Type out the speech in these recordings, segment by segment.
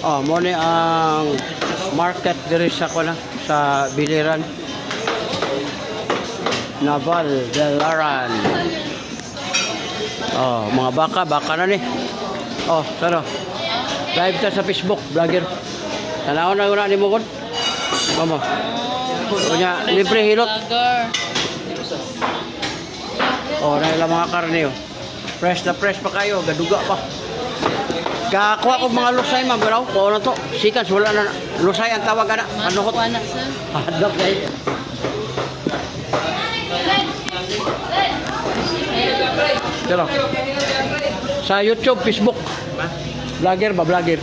Oh, mo ni ang market diri sa kuna sa Biliran. Naval del Laran. Oh, mga baka na ni. Oh, saro. Live ta sa Facebook, vlogger. Tanaw na una ni mo gud. Mama. Kunya libre hilot. Oh, na ilang mga karne oh. Fresh na fresh pa kayo, gaduga pa. Kakuha ko mga lusay ma'am, bro. Kuha na to. Sikas, wala na. Lusay ang tawag na. Ano ko? Hadap kayo. Pero, sa YouTube, Facebook. Vlogger ba? Vlogger.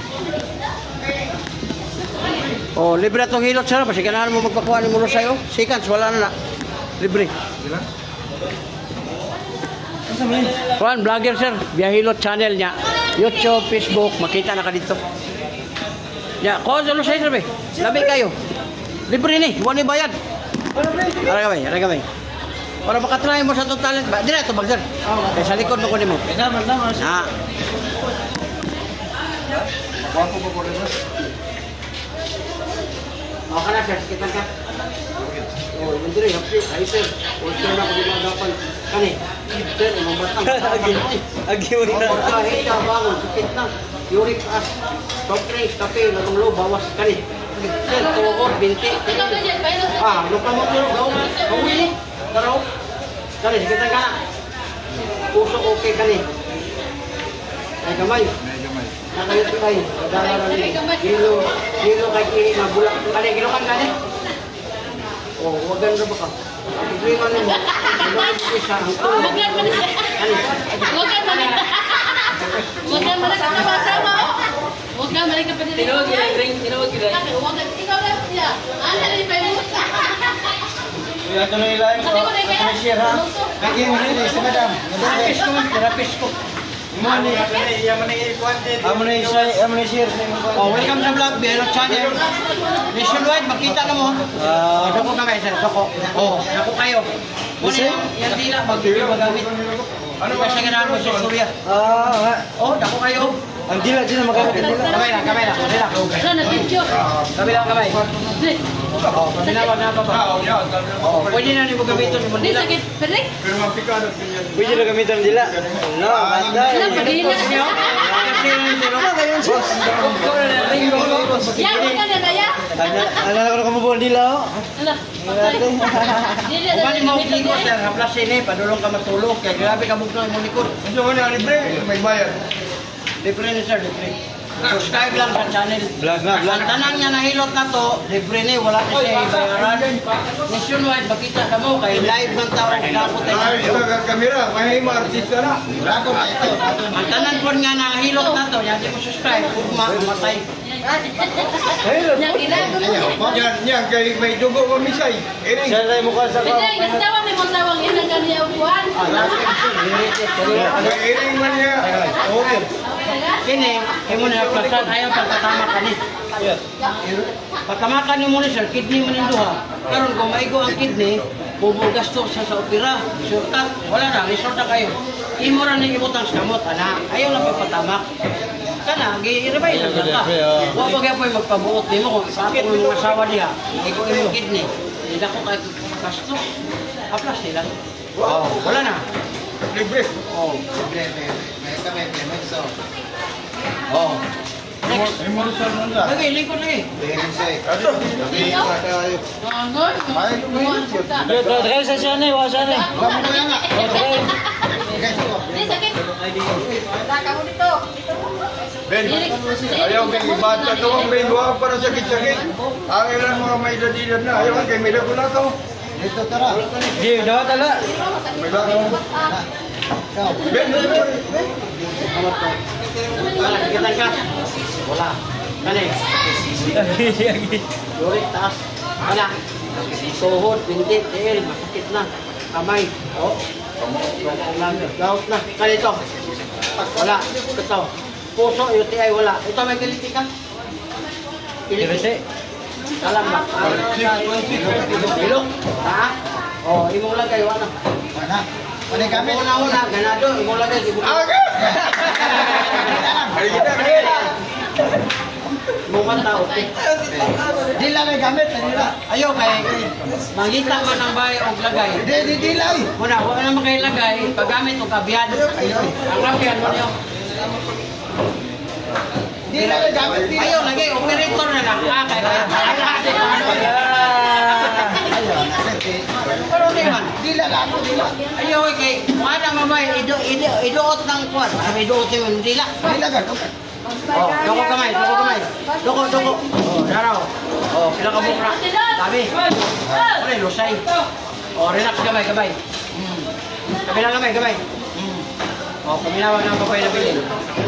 Oh, libre itong hilot sir. Kasi ganahan mo magpakuha ni mo lusay oh. Sikas, wala na. Libre. Kuan, vlogger sir. Biyahilot channel niya. YouTube, Facebook, makita na ka dito. Ya, kuha sa lusay sir be. Labi kayo. Libre ni, wala ni bayad. Ara gamay. Para makatry mo sa itong talent ba? Dila ito bag sir. Kaya sa likod mo ko ni mo. Naman. Ha. Wapo po po rin. O ka na sir, kita ka. Oh, hindi rin, happy. Ay sir, order na ko di magapan. Kani, sir, imong batang. Agi mo na. Kahit ka bangon, sakit na. Uric acid, soft drinks, kape, natunglo, bawas kani. Sir, tuwag, binti. Ah, lupa mo tulog, gawin. Gawin, taraw. Kani, sakit ka. Puso okay kani. Ay, gamay. Nakayot ko kayo. Dala na rin. Gilo kay kini na bulak. Kani, gilokan kani. Oh, wag ganda ba ka? Problema mo. Ano ang isa ang tulog? Wag man sama. Wag ka man ka padili. Tinawag gila. Wag ka ikaw lang sila. Ano rin pa mo? Kuya tuloy ilalim ko. Share ha. Kaya mo ni sa madam. Therapist ko. Amo na share sa imong. Oh, welcome sa vlog, Biyelo Channel. Nationwide, makita na mo. Dako kami, sir. Dako. Oh, dako kayo. Muna yan dila, magamit. Ano ba siya ganahan mo sa Surya? Oh, dako kayo. Ang dila magamit ang dila. Kamay na. Sana video. Kamay. Oh, pinawa na ba? Oh, pwede na ni mo gamitin mo Hindi nila. sakit. Perik. Pwede na gamitan ang dila. No, basta. Wala padili. Ya, wag ka na ya. Ano ko mo buong dila oh. Ala. Dili. Kung mo likod, sir, haplas sini, padulong ka matulog. Kaya grabe ka bugno mo likod. Libre ni sir, libre. Subscribe lang sa channel. Vlog na. Ang tanang niya nahilot na to, libre ni, wala na siya ibayaran. Nationwide, makita ka mo, kay live ng tao, dapat tayo. Kamera, may artista na. Ang tanan po nga nahilot na to, yan di mo subscribe, ugma, mamatay. Yang ginagawa. Yan, kay may dugo ko misay. Iring. Share tayo mukha sa Hindi, nagtawag ni mong tawag yun ang kaniya upuan. May iring man niya. Okay. Kini, imo na plasan, ayaw pagkatama ka ni. Patamakan ni mo ni sir, kidney mo ninduha. Karon kung maigo ang kidney, bubugasto sa opera, surta, wala na, resort na kayo. Imo ra ning ibutang sa kamot, ana. Ayaw lang pagpatamak. Kana, gi-revise lang ka. Wa ba gyud magpabuot nimo kung sakit mo yung asawa diha, igo imong kidney. Hindi ko kay gasto. Aplas nila. Oh, wala na. Libre. Oh. Oh. Next. Lagi, lingkod lagi. Angol. Dahil sa siya na, wasa na. Hindi, sakit. Laka mo dito. Ben, ayaw kay ibata to ang may luwa para sakit-sakit. Ang ilan mga may dadilad na, ayaw kay may lago na to. Dito tara. Di, daw tala. May lago. Ben, Kita ka. Wala. Kani. Yurik taas. Wala. Tuhod, binti, tiil, masakit na. Kamay. Oh. Laut na. Kani ito. Wala. Ito. Puso, UTI, wala. Ito may kiliti ka? Kiliti. Alam ba? Ilok. Ha? Oh, imong lagay, wala. Ano kami? Una, ganado, imong lagay. okay. Ay, kita. imong mata, okay. Dila may gamit, dila. Ayaw kay mangita man ang bahay og lagay. Dila. Muna, wala naman kayo lagay, paggamit o kabiyan. Ang rabian mo niyo. Dila may gamit, dila. Ayaw, lagay, operator na lang. Pero di man. Dila lang ako, dila. Ayaw, kay, mana mamay, iduot ng kwan. Sabi, iduot yung dila. Dila ka, Oh, doko kamay. Doko. Oh, daraw. Oh, pila ka bukra. Sabi. Ore, lusay. Oh, relax kamay. Kabila kamay. Oh, paminawan ng babae na bilin.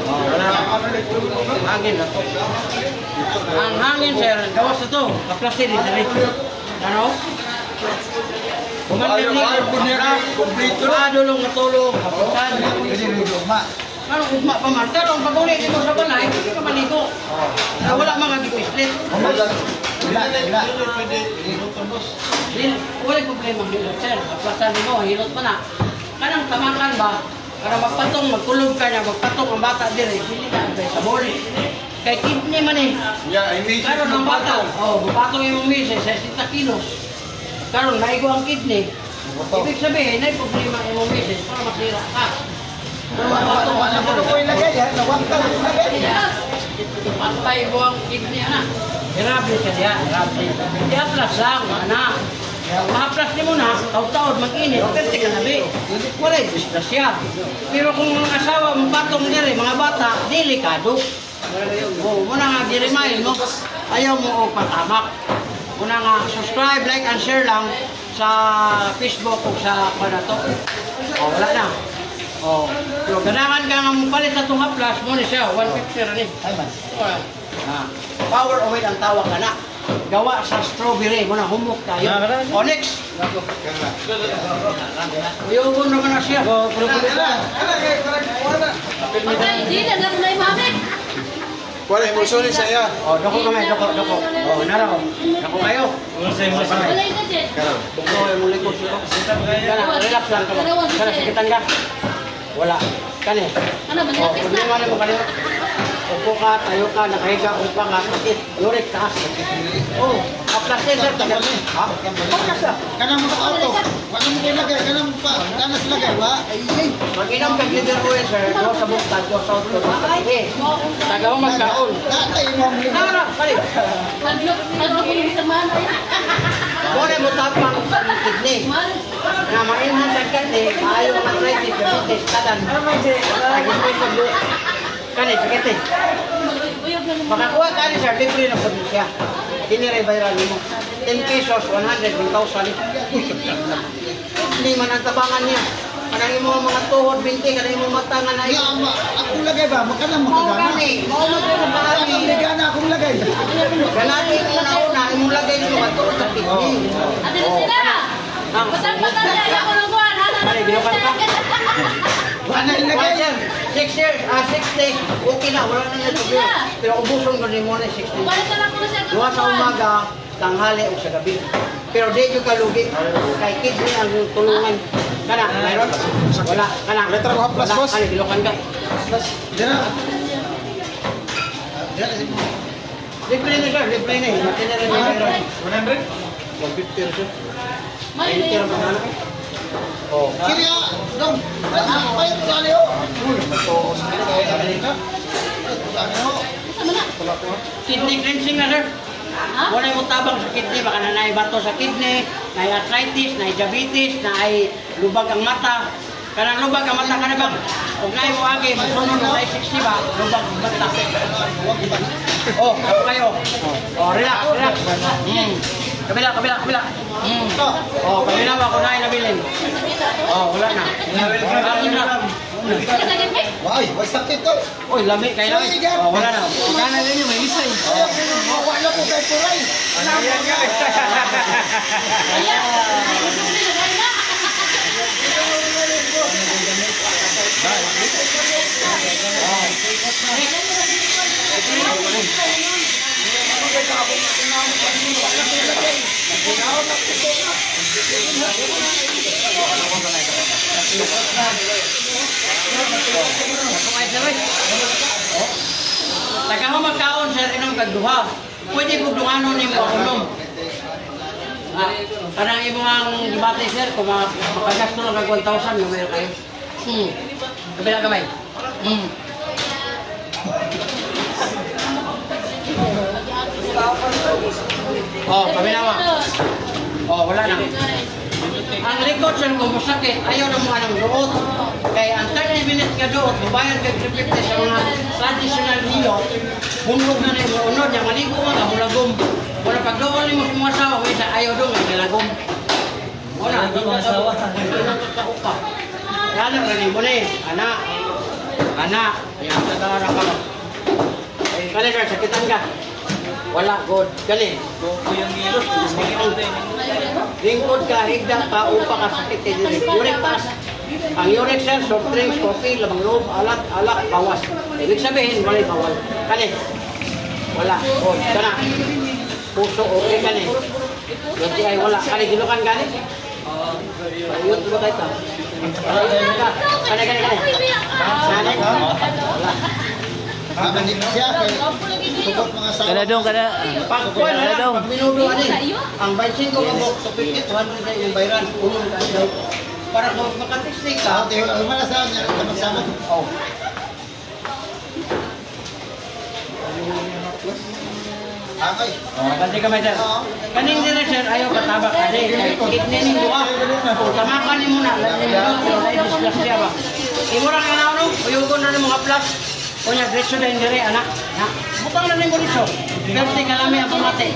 Oh, wala. Hangin na to. Ang hangin, sir, gawas na to. Kaplastin din, sabi. Ano? Ayaw po niya, kompleto na. Dulong matulog, kapusan. Pwede rin luma. Ano, ugma pa man. Pero ang pag-uli dito sa balay, hindi ka maligo. Wala mga gipislit. Dila. Wala problema hilot, sir. Kaplasan mo, hilot pa na. Kanang tamakan ba? Para magtulog ka niya, magpatong ang bata din eh. Hindi ka ang sa boli. Kay kidney man eh. Yeah, I need Karon ang bata, bupatong yung misis, 60 kilos. Karon, maigo ang kidney. Ibig sabihin, may problema yung misis para masira ka. Wala ko ilagay, ha? Nawagta ko ilagay. Patay mo ang kidney, anak. Grabe ka diya, grabe. Diya plus lang, anak. Mahaplas niyo muna, taon-taon, mag-init, pwede ka nabi. Wala yung disgrasya. Pero kung ang asawa mong patong diri, mga bata, delikado. Muna nga, girimay mo, ayaw mo o patamak. Muna nga, subscribe, like, and share lang sa Facebook o sa panato. Wala na. So, ganahan ka nga mong palit na itong haplas, muna siya, 150 rin. Ay man. Power oil ang tawag ka na. Gawa sa strawberry, muna humok tayo. Onyx. Uyugon naman na siya. Patay, di na lang na imamit. Wala, emulsyon sa iya. Doko kamay, doko. Naraw. Doko kayo. Wala yung gadget. Doko yung muli ko siya. Kana, relax lang ka. Kana, sikitan ka. Wala. Kani. Ano, manilakis na. Problema na mo kanina. Upo ka, tayo ka, nakahiga, upa ka, sakit. Yurik, taas. Aplasin, sir. Ha? Pagkas na. Kanang mga auto. Wala mo ilagay, kanang pa. Kanas lagay, wa? Ay. Mag-inom ka glitter oil, sir. Go sa buktad, go sa outdoor. Tagaw magkaon. Tatay mo ang lima. Nara, balik. Naglo ko yung tamaan. Muna mo tapang sa kidney. Na mainhan sa kidney, ayaw ang arthritis, diabetes, kadan. Nag-isip sa buo. Kani, sakit eh. Makakuha ka ni sir, libre na po siya. Dinire viral mo. 10 pesos, 100, 1,000. Hindi man ang tabangan niya. Kanang imo mga tuhod, binti, kanang imo matangan na Ya, ako lagay ba? Magkanang makagana. Mao mo ko na Ang ligana akong lagay. Ganatin mo na una, imong lagay nyo matuod sa kidney. Ate na sila. Patang-patang na ako ng buwan. Ay, ginukan ka? Wala ilagay. 6 years, 6 days, okay na, wala na yung problema. Pero ubuson ko rin muna 6 days. Balik na lang ko na siya. Duha sa umaga, tanghali o sa gabi. Pero di nyo kalugi. Kay kidney ang tulungan. Kana, mayroon? Wala, kana. Letra ko haplas, Wala, boss. kana, gilukan ka. Dira. Reply na sir, reply na eh. Mati na rin yung mayroon. 100? 150 rin sir. May 90 rin pa Oh. Kiri dong. Ay, tali oh. Kidney cleansing na sir. Wala yung tabang sa kidney, baka na naibato sa kidney, na arthritis, na diabetes, na ay lubag ang mata. Kanang lubag ang mata ka na bang? Huwag na yung agi, masunod na ay 60 ba, lubag ang mata. Oh, ako kayo. Oh, relax. Kabila. Oh, kabila ba ako na yung nabilin? Oh, wala na. Akin na. sakit mo? Why? Why sakit to? Uy, lami, kayo lami. Oh, wala na. Kana na niyo may lisay. Wala ko kay Puray. Taga mo magkaon sir inom kagduha. Pwede po dunganon ni mo unom. Kanang imo ang debate sir kung makagasto lang kag 1,000 yung meron kayo. Kabila gamay. Oh, kabila mo. Oh, wala na. Ang likod sir kung masakit, ayaw na mga ng duot. Kaya ang 30 minutes ka duot, mabayad ka 350 sa mga traditional niyo, humlog na rin mo unod, yung maligo nga, mulagom. Wala pagdoon ni mo sa mga asawa, may sa ayaw doon, may nilagom. Wala, hindi mo asawa. Kaya na rin mo na eh, anak. Anak, yan, tatawara ka. Kali sir, sakitan ka. Wala, good. Gali. Lingkod ka, higda ka, upa ka, sakit ka dito. Uric pass. Ang uric sir, soft drinks, coffee, labang loob, alak, bawas. Ibig sabihin, wala'y bawal. Kali. Wala. Good. Kana. Puso, okay ka ni. Yung ay wala. Kali, gilukan ka ni. Ayun, tulo tayo ta. Kali. Wala. Hindi na siya. Sukot mga asawa. Kada dong, kada. Pagkuhan na lang, pag minudo ani. Ang 25 ka box, so 50, 200 na yung bayran. Unong ka daw. Para kung makatisting ka. Lumala sa niya. Sama-sama. Oh. Okay. Ganti ka may sir. Kaning dire sir, ayaw katabak ka din. Kidney ning duha. Kung tamakan ni mo na, lalim mo, ay disgrasya ba. Imurang nga na ano, uyugon na ng mga plus. Kunya, diretso na yung dire, anak. Butang na rin mo dito. Pero kalami ang pamate.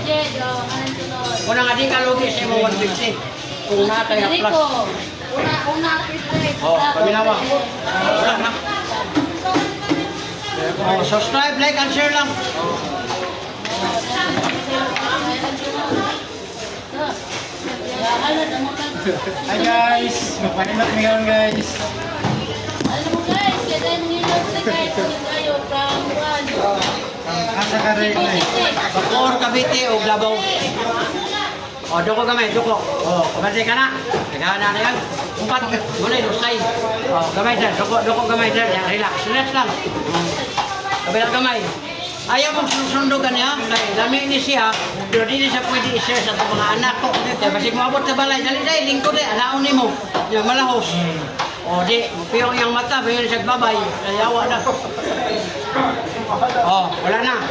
Kung nga di ka lugi sa imong 150. Kung na kaya plus. Oh, paminawa. Wala na. Oh, subscribe, like, and share lang. Hi guys. Magpahinat mo ngayon guys. Alam mo guys, kaya tayo nangilog sa guys, tayo from Asa ka rin na eh. Bakor, Cavite, o Glabaw. O, doko gamay, doko. O, kabante ka na. Naghahanap na yan. Umpat, muna yung lusay. O, gamay sir, doko gamay sir. Yan, relax, relax lang. Kabilang gamay. Ayaw mong susundugan niya, kaya lami ni siya, pero di siya pwede i-share sa itong mga anak ko. Kaya basig maabot sa balay, dali, lingkod eh, alaon ni mo. Yung malahos. O, di, piyong yung mata, piyong siya babay. Kaya yawa na. O, wala na.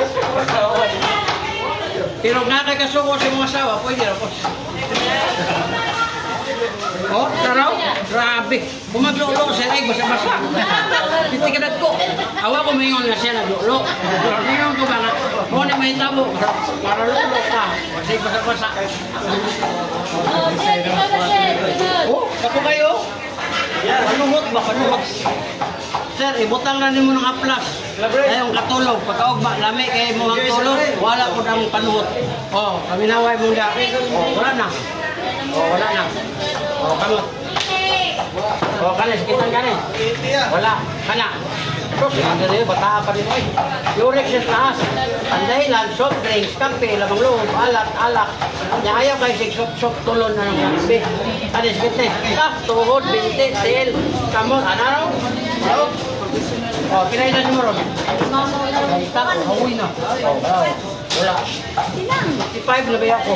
Pero nakakasuko sa mga asawa, pwede rin po. Oh, taraw? Grabe. Kung maglulo siya, ay basa-basa. Titigadat ko. Awa ko mayon na siya naglulo. Mayon ko ba nga, kung na may tabo, para lulo ka. Kasi basa-basa. Oh, ako kayo? Panuhot ba? Panuhot. Sir, ibutang na mo ng aplas. Ayong katulog. Pagkaugba, lami kay mo ang tulog. Wala po ang panuhot. Oh, kaminaway mo na. Oh, wala na. Oh, wala na. Oh, kamot. Oh, kanis, kitang kanis. Wala, kana. Terus, ang dali, bataa pa rin mo eh. Uric sa taas. Ang dahilan, soft drinks, kape, lamang loob, alak. Ayaw kayo sig-soft tulon na ng kape. Kanis, kitne. Tuhod, binti, sil, kamot, anaraw. Hello? Oh, kinailan mo ron. Hawi na. Oh, wala. 55 na ba ako?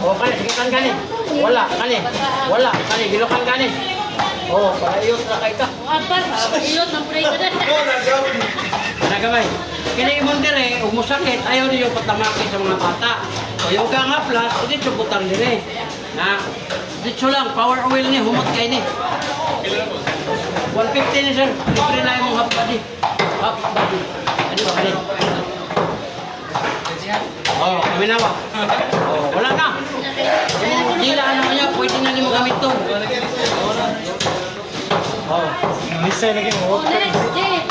Oh, kani, sikitan kani. Wala, kani. Wala, kani, gilokan kani. Oh, para iyot na kay ka. Apat, iyot ng pray ka din. Nagamay. Kini imong dire, ug musakit, ayaw niyo patamaki sa mga bata. O yung ka nga plus, dito butang dire. Na, dito lang, power oil ni, humot kay ni. 150 ni sir, libre na yung half body. Half body. Ano ba kani? Oh, minawa. Oh, wala na. Dila ano niya, pwede na nimo gamit to. Oh. Lisa lagi mo. Next, Jay.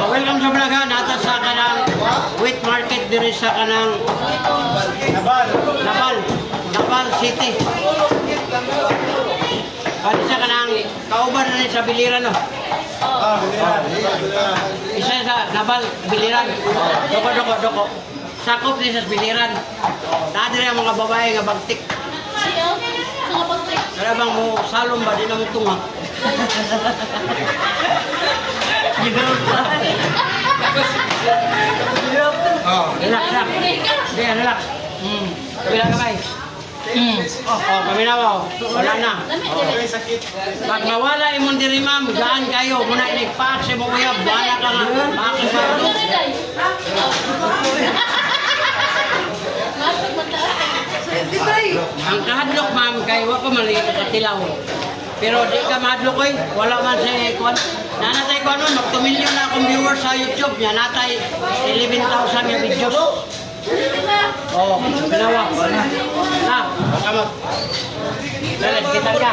Welcome sa vlog ha, nata sa kanang wheat market diri sa kanang Nabal City. Pati sa kanang kauban na rin sa Biliran no. Isa sa Nabal Biliran. Doko. Sakop din sa Biliran. Nadiri ang mga babae nga bagtik. Kaya bang mo salom ba din ang tunga? Oh, relax, relax. Sige, relax. Kabilang kamay. Paminaw. Wala na. Pag mawala imong diri ma'am, gaan kayo. Muna iligpaak sa imong uyab. Wala ka nga. Makakasaro. Ang kahadlok ma'am, kay wa pa mali katilaw. Pero di ka mahadlok oy, wala man sa ikon. Nanatay ko ano, mag-2 million na akong viewers sa YouTube niya. Natay 11,000 yung videos. Oh, ginawa. Na, kamot. Lalit, kita ka.